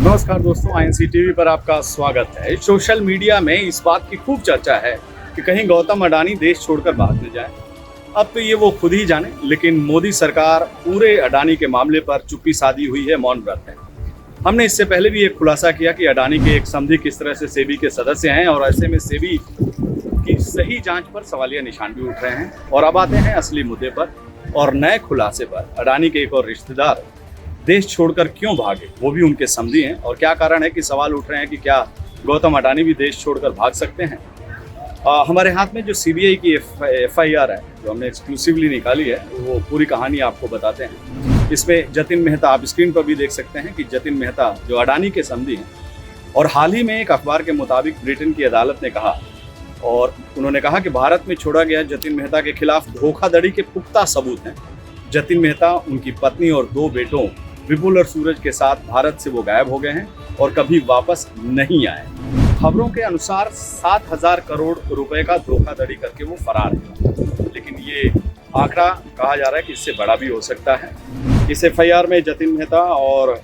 नमस्कार दोस्तों, INC TV पर आपका स्वागत है। सोशल मीडिया में इस बात की खूब चर्चा है कि कहीं गौतम अडानी देश छोड़कर भाग न जाए। अब तो ये वो खुद ही जाने, लेकिन मोदी सरकार पूरे अडानी के मामले पर चुप्पी साधी हुई है, मौन व्रत है। हमने इससे पहले भी एक खुलासा किया कि अडानी के एक समधी किस तरह से सेबी के सदस्य हैं और ऐसे में सेबी की सही जांच पर सवालिया निशान भी उठ रहे हैं। और अब आते हैं असली मुद्दे पर और नए खुलासे पर। अडानी के एक और रिश्तेदार देश छोड़कर क्यों भागे, वो भी उनके समधी हैं, और क्या कारण है कि सवाल उठ रहे हैं कि क्या गौतम अडानी भी देश छोड़कर भाग सकते हैं। हमारे हाथ में जो सीबीआई की एफआईआर है, जो हमने एक्सक्लूसिवली निकाली है, वो पूरी कहानी आपको बताते हैं। इसमें जतिन मेहता, आप स्क्रीन पर भी देख सकते हैं कि जतिन मेहता जो अडानी के समधी हैं, और हाल ही में एक अखबार के मुताबिक ब्रिटेन की अदालत ने कहा, और उन्होंने कहा कि भारत में छोड़ा गया जतिन मेहता के खिलाफ धोखाधड़ी के पुख्ता सबूत हैं। जतिन मेहता, उनकी पत्नी और 2 बेटों विपुल और सूरज के साथ भारत से वो गायब हो गए हैं और कभी वापस नहीं आए। खबरों के अनुसार 7,000 करोड़ रुपए का धोखाधड़ी करके वो फरार है, लेकिन ये आंकड़ा कहा जा रहा है कि इससे बड़ा भी हो सकता है। इस एफआईआर में जतिन मेहता और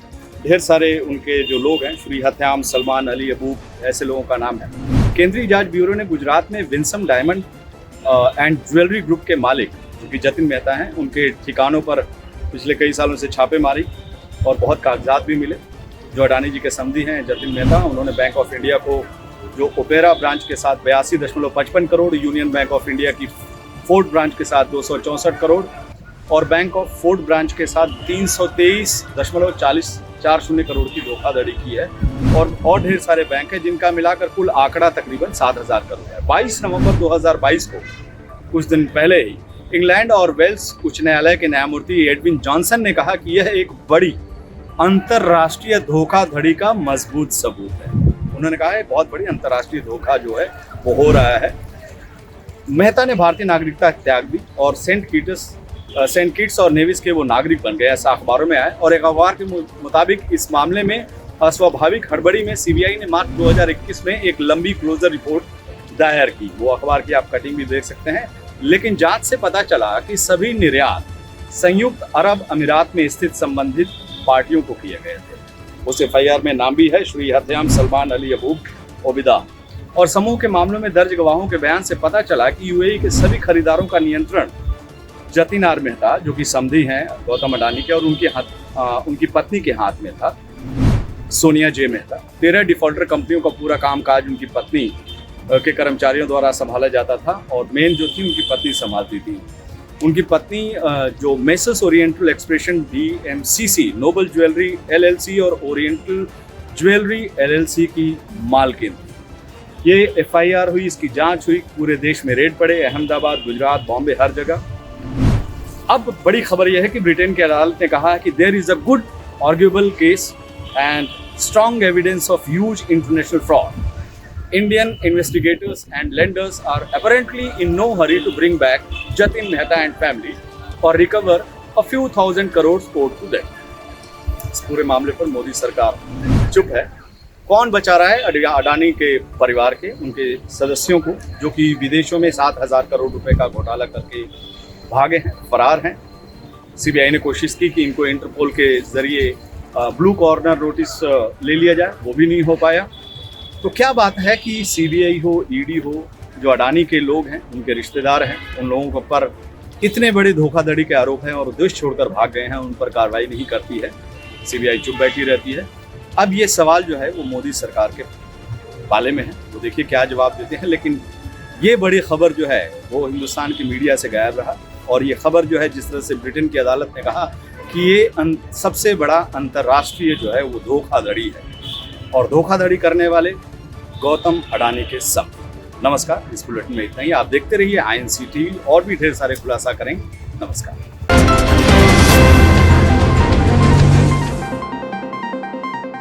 ढेर सारे उनके जो लोग हैं, श्री हत्याम, सलमान अली अबूब, ऐसे लोगों का नाम है। केंद्रीय जांच ब्यूरो ने गुजरात में Winsome diamond and jewellery group के मालिक, जो कि जतिन मेहता हैं, उनके ठिकानों पर पिछले कई सालों से छापे मारी और बहुत कागजात भी मिले। जो अडानी जी के समधी हैं जतिन मेहता, उन्होंने बैंक ऑफ इंडिया को, जो ओपेरा ब्रांच के साथ 82.55 crore, union bank of India की फोर्ट ब्रांच के साथ 264 करोड़ और बैंक ऑफ फोर्ट ब्रांच के साथ 323.4040 करोड़ की धोखाधड़ी की है। और ढेर सारे बैंक हैं जिनका मिलाकर कुल आंकड़ा तकरीबन 7,000 करोड़ है। 22 नवंबर 2022 को, कुछ दिन पहले ही, इंग्लैंड और वेल्स उच्च न्यायालय के न्यायमूर्ति एडविन जॉनसन ने कहा कि यह एक बड़ी अंतर्राष्ट्रीय धोखाधड़ी का मजबूत सबूत है। उन्होंने कहा है बहुत बड़ी अंतर्राष्ट्रीय धोखा जो है वो हो रहा है। मेहता ने भारतीय नागरिकता त्याग दी और सेंट किट्स और नेविस के वो नागरिक बन गए, ऐसा अखबारों में आया। और एक अखबार के मुताबिक इस मामले में अस्वाभाविक हड़बड़ी में सीबीआई ने मार्च 2021 में एक लंबी क्लोजर रिपोर्ट दायर की। वो अखबार की आप कटिंग भी देख सकते हैं। लेकिन जांच से पता चला कि सभी निर्यात संयुक्त अरब अमीरात में स्थित संबंधित पार्टियों को किए गए थे। उस एफआईआर में नाम भी है श्री हत्याम, सलमान अली अबूब, ओबिदा और समूह के मामलों में दर्ज गवाहों के बयान से पता चला कि यूएई के सभी खरीदारों का नियंत्रण जतिन आर मेहता, जो कि समधी हैं गौतम अडानी के, और उनकी पत्नी के हाथ में था, सोनिया जे मेहता। 13 डिफॉल्टर कंपनियों का पूरा कामकाज उनकी पत्नी के कर्मचारियों द्वारा संभाला जाता था और मेन जो थी उनकी पत्नी संभालती थी। उनकी पत्नी जो Messrs Oriental Expression DMCC, Noble Jewellery LLC और ओरिएंटल ज्वेलरी LLC की मालकिन थी। ये एफआईआर हुई, इसकी जांच हुई, पूरे देश में रेड पड़े, अहमदाबाद, गुजरात, बॉम्बे, हर जगह। अब बड़ी खबर यह है कि ब्रिटेन की अदालत ने कहा है कि there is a good arguable case and strong evidence of huge international fraud. Indian investigators and lenders are apparently in no hurry to bring back Jatin Mehta and family or recover a few thousand crores owed to them. इस पूरे मामले पर मोदी सरकार चुप है। कौन बचा रहा है अडानी के परिवार के, उनके सदस्यों को, जो कि विदेशों में 7,000 करोड़ रुपए का घोटाला करके भागे हैं, फरार हैं। सीबीआई ने कोशिश की कि इनको इंटरपोल के जरिए ब्लू कॉर्नर नोटिस ले लिया जाए, वो भी नहीं हो पाया। तो क्या बात है कि सीबीआई हो, ईडी हो, जो अडानी के लोग हैं, उनके रिश्तेदार हैं, उन लोगों पर इतने बड़े धोखाधड़ी के आरोप हैं और देश छोड़कर भाग गए हैं, उन पर कार्रवाई नहीं करती है, सीबीआई चुप बैठी रहती है। अब ये सवाल जो है वो मोदी सरकार के बाले में है, वो देखिए क्या जवाब देते हैं। लेकिन ये बड़ी खबर जो है वो हिंदुस्तान की मीडिया से गायब रहा। और ये खबर जो है, जिस तरह से ब्रिटेन की अदालत ने कहा कि ये सबसे बड़ा अंतर्राष्ट्रीय जो है वो धोखाधड़ी है, और धोखाधड़ी करने वाले गौतम अडानी के सब। नमस्कार, इस बुलेटिन में इतना ही। आप देखते रहिए आईएनसी टीवी, और भी ढेर सारे खुलासा करेंगे। नमस्कार।